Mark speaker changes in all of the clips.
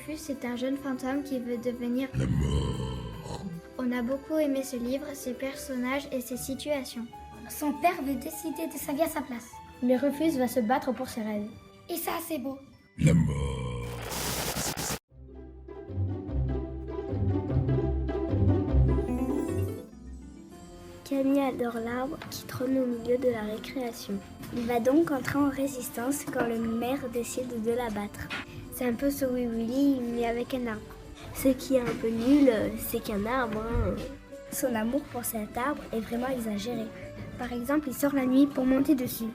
Speaker 1: Rufus est un jeune fantôme qui veut devenir
Speaker 2: La mort.
Speaker 1: On a beaucoup aimé ce livre, ses personnages et ses situations.
Speaker 3: Son père veut décider de sa vie à sa place.
Speaker 4: Mais Rufus va se battre pour ses rêves.
Speaker 3: Et ça, c'est beau.
Speaker 2: La mort.
Speaker 5: Camille adore l'arbre qui trône au milieu de la récréation. Il va donc entrer en résistance quand le maire décide de l'abattre. C'est un peu Sauver Willy, mais avec un arbre. Ce qui est un peu nul, c'est qu'un arbre, son amour pour cet arbre est vraiment exagéré. Par exemple, il sort la nuit pour monter dessus.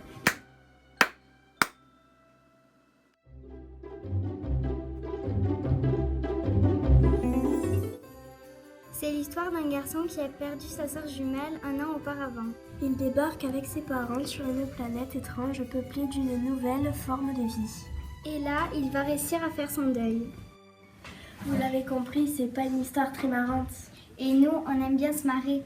Speaker 1: C'est l'histoire d'un garçon qui a perdu sa sœur jumelle un an auparavant.
Speaker 5: Il débarque avec ses parents sur une planète étrange peuplée d'une nouvelle forme de vie.
Speaker 1: Et là, il va réussir à faire son deuil.
Speaker 5: Vous l'avez compris, c'est pas une histoire très marrante.
Speaker 1: Et nous, on aime bien se marrer.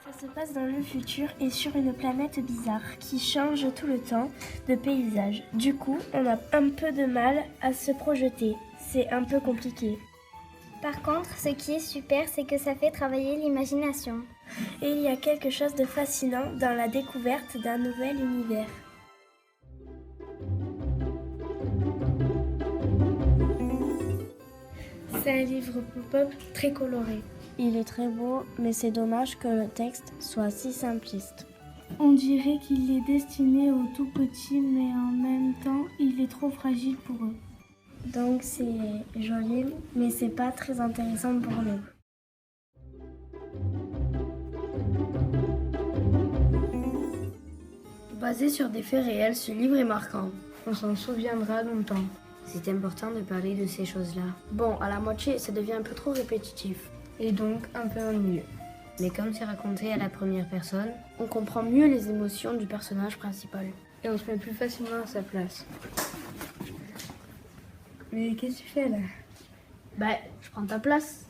Speaker 5: Ça se passe dans le futur et sur une planète bizarre qui change tout le temps de paysage. Du coup, on a un peu de mal à se projeter. C'est un peu compliqué.
Speaker 1: Par contre, ce qui est super, c'est que ça fait travailler l'imagination.
Speaker 5: Et il y a quelque chose de fascinant dans la découverte d'un nouvel univers.
Speaker 4: C'est un livre pop-up très coloré.
Speaker 5: Il est très beau, mais c'est dommage que le texte soit si simpliste.
Speaker 6: On dirait qu'il est destiné aux tout petits, mais en même temps, il est trop fragile pour eux.
Speaker 5: Donc c'est joli, mais c'est pas très intéressant pour nous.
Speaker 4: Basé sur des faits réels, ce livre est marquant. On s'en souviendra longtemps.
Speaker 7: C'est important de parler de ces choses-là.
Speaker 4: Bon, à la moitié, ça devient un peu trop répétitif. Et donc un peu ennuyeux.
Speaker 7: Mais comme c'est raconté à la première personne,
Speaker 4: On comprend mieux les émotions du personnage principal. Et on se met plus facilement à sa place. Mais qu'est-ce que tu fais là?
Speaker 7: je prends ta place.